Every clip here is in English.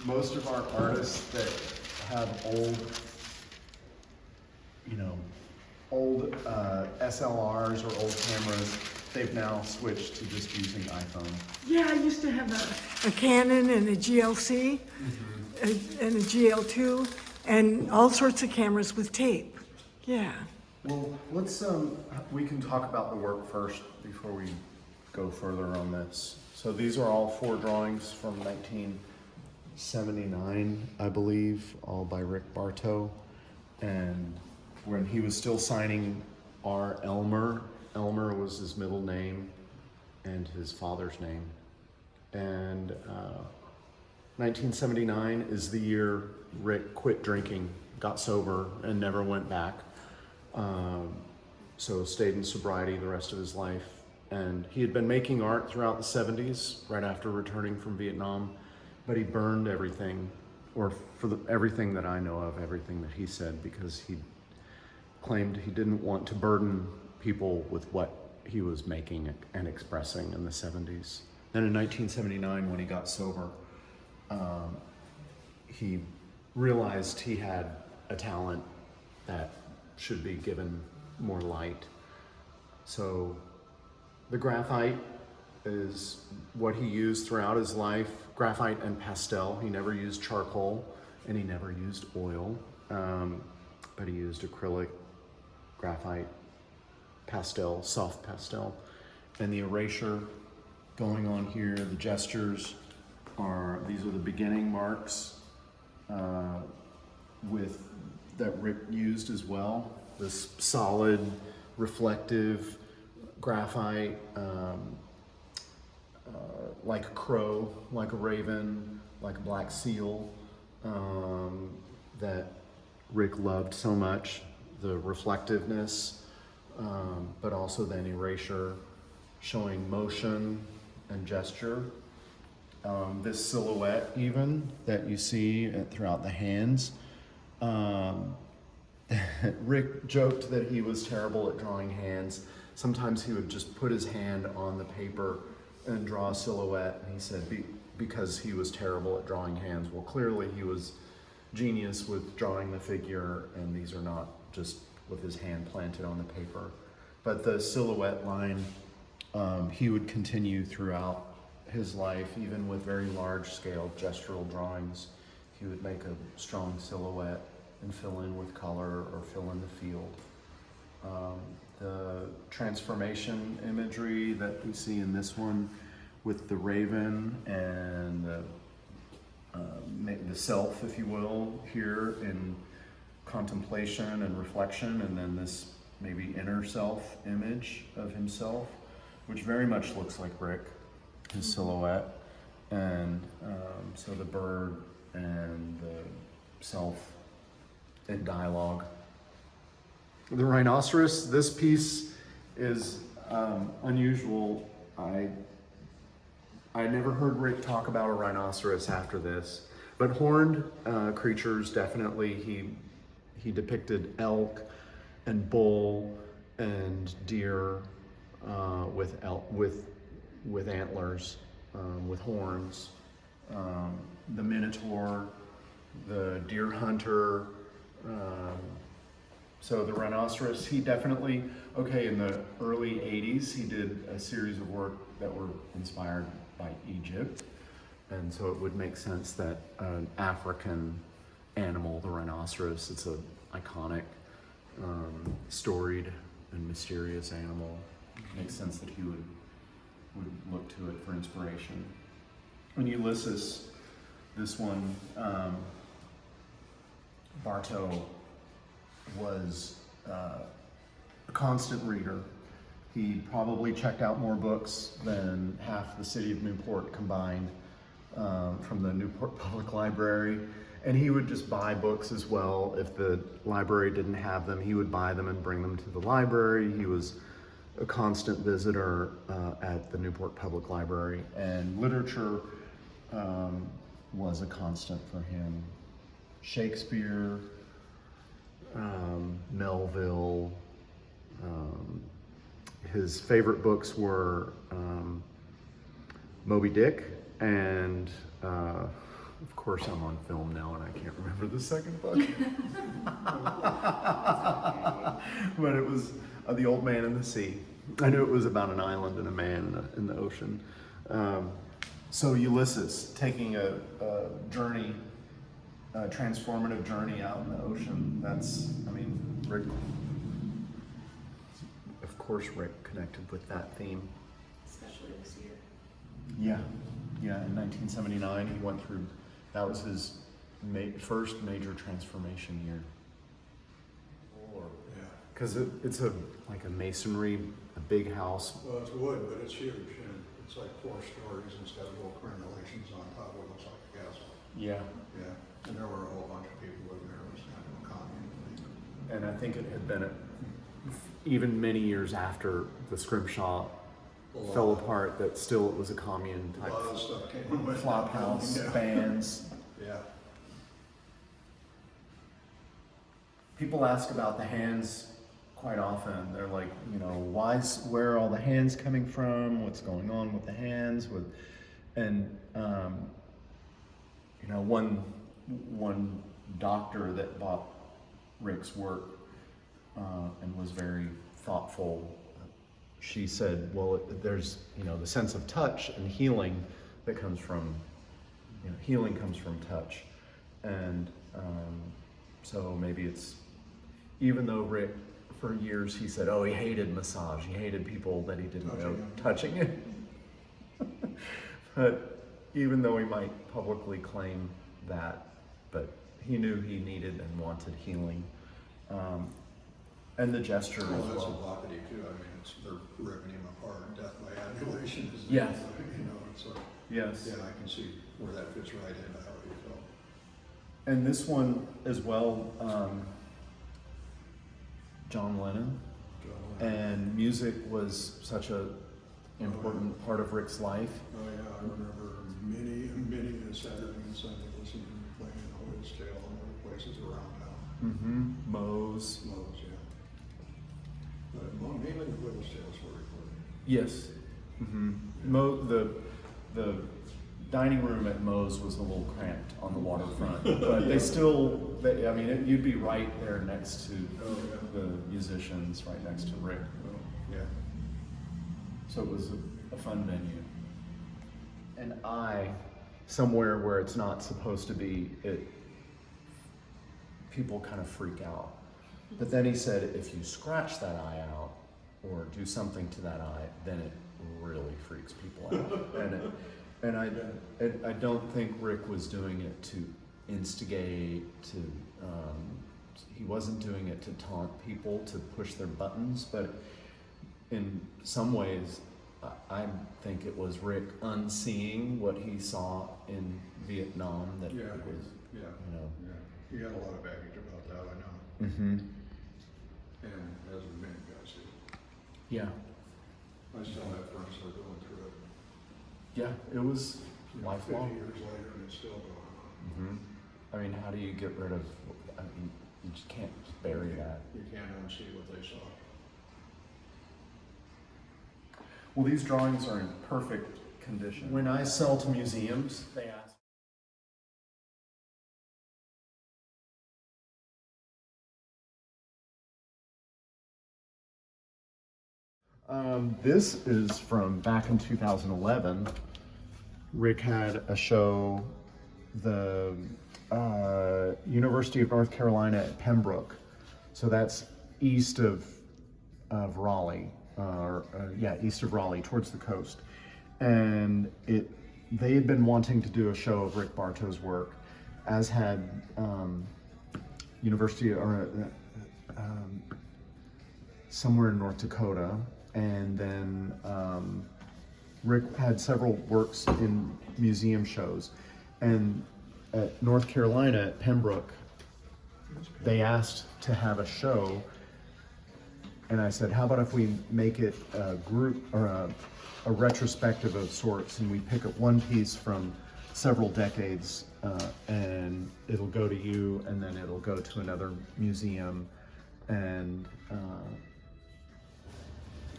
most of our artists that have old, old SLRs or old cameras, they've now switched to just using iPhone. Yeah, I used to have a Canon and a GLC and a GL2 and all sorts of cameras with tape. Yeah. Well, let's, we can talk about the work first before we go further on this. So these are all 4 drawings from 1979, I believe, all by Rick Barto. And when he was still signing R. Elmer was his middle name and his father's name. And 1979 is the year Rick quit drinking, got sober, and never went back. So stayed in sobriety the rest of his life. And he had been making art throughout the 70s, right after returning from Vietnam, but he burned everything, or everything that I know of, everything that he said, because he claimed he didn't want to burden people with what he was making and expressing in the 70s. Then in 1979, when he got sober, he realized he had a talent that should be given more light. So the graphite is what he used throughout his life, graphite and pastel. He never used charcoal and he never used oil, but he used acrylic, graphite, pastel, soft pastel. And the erasure going on here, the gestures these are the beginning marks that Rick used as well. This solid, reflective graphite, like a crow, like a raven, like a black seal, that Rick loved so much. The reflectiveness, but also then erasure, showing motion and gesture. This silhouette even that you see throughout the hands. Rick joked that he was terrible at drawing hands. Sometimes he would just put his hand on the paper and draw a silhouette, and he said because he was terrible at drawing hands. Well, clearly he was genius with drawing the figure, and these are not just with his hand planted on the paper. But the silhouette line, he would continue throughout his life, even with very large scale gestural drawings. He would make a strong silhouette and fill in with color or fill in the field. The transformation imagery that we see in this one with the raven and the self, if you will, here in contemplation and reflection, and then this maybe inner self image of himself, which very much looks like Rick, his silhouette. And so the bird and the self in dialogue. The rhinoceros, this piece is unusual. I never heard Rick talk about a rhinoceros after this, but horned creatures, definitely. He depicted elk and bull and deer with antlers, with horns. The minotaur, the deer hunter. So the rhinoceros, he definitely, in the early 80s, he did a series of work that were inspired by Egypt. And so it would make sense that an African animal, the rhinoceros, it's an iconic, storied and mysterious animal. It makes sense that he would look to it for inspiration. And Ulysses, this one, Barto was a constant reader. He probably checked out more books than half the city of Newport combined, from the Newport Public Library. And he would just buy books as well. If the library didn't have them, he would buy them and bring them to the library. He was a constant visitor at the Newport Public Library, and literature was a constant for him. Shakespeare, Melville. His favorite books were Moby Dick and Of course, I'm on film now and I can't remember the second book. But it was The Old Man and the Sea. I knew it was about an island and a man in the ocean. So Ulysses taking a journey, a transformative journey out in the ocean. That's, I mean, Rick, of course Rick connected with that theme. Especially this year. Yeah, in 1979 he went through, that was his first major transformation year. Yeah. Because it's like a masonry, a big house. Well, it's wood, but it's huge, and it's like 4 stories instead of little crenellations on top of it. Looks like a castle. Yeah. Yeah, and there were a whole bunch of people living there. It was kind of a commune thing. And I think it had been, even many years after the Scrimshaw fell apart, that still it was a commune A type lot of stuff came with flop house, Yeah. bands. Yeah. People ask about the hands quite often. They're like, you know, where are all the hands coming from? What's going on with the hands? And you know, one doctor that bought Rick's work and was very thoughtful. She said, well, there's, you know, the sense of touch and healing that comes from, you know, healing comes from touch. And so maybe it's, even though Rick, for years, he said, oh, he hated massage. He hated people that he didn't know touching it. But even though he might publicly claim that, but he knew he needed and wanted healing. And the gesture Well, as that's well. Vockity too. I mean, they're ripping him apart. Death by annihilation is, Yes. you know, it's like, Yes. yeah, I can see where that fits right into how he felt. And this one as well, John Lennon. And music was such a important part of Rick's life. Oh yeah, I remember many a Saturday and Sunday listening to him playing in Hoyle's Tale and other places around town. Mm-hmm. Moe's. Lowe's, yeah. But mainly the Hoyle's Tales were recorded. Yes. Mm-hmm. The dining room at Moe's was a little cramped on the waterfront, but they still, I mean, you'd be right there next to the musicians, right next to Rick. Oh, yeah. So it was a fun venue. And somewhere where it's not supposed to be, people kind of freak out. But then he said, if you scratch that eye out or do something to that eye, then it really freaks people out. And I don't think Rick was doing it to instigate, he wasn't doing it to taunt people, to push their buttons, but in some ways, I think it was Rick unseeing what he saw in Vietnam, that Yeah, it was, yeah, you know. yeah. He had a lot of baggage about that, I know. Mm-hmm. And as many guys do. Yeah, I still have friends that are going through it. yeah, it was You know, lifelong. 50 years later and it's still going on. Mm-hmm. I mean, how do you get rid of, I mean, you just can't just bury that. You can't unsee what they saw. Well, these drawings are in perfect condition. When I sell to museums, they ask. This is from back in 2011. Rick had a show, the University of North Carolina at Pembroke. So that's east of Raleigh, east of Raleigh, towards the coast. And they had been wanting to do a show of Rick Bartow's work, as had somewhere in North Dakota. And then Rick had several works in museum shows. And at North Carolina, at Pembroke, they asked to have a show. And I said, how about if we make it a group, or a retrospective of sorts, and we pick up one piece from several decades, and it'll go to you, and then it'll go to another museum. And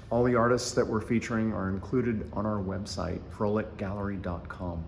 all the artists that we're featuring are included on our website, froelickgallery.com.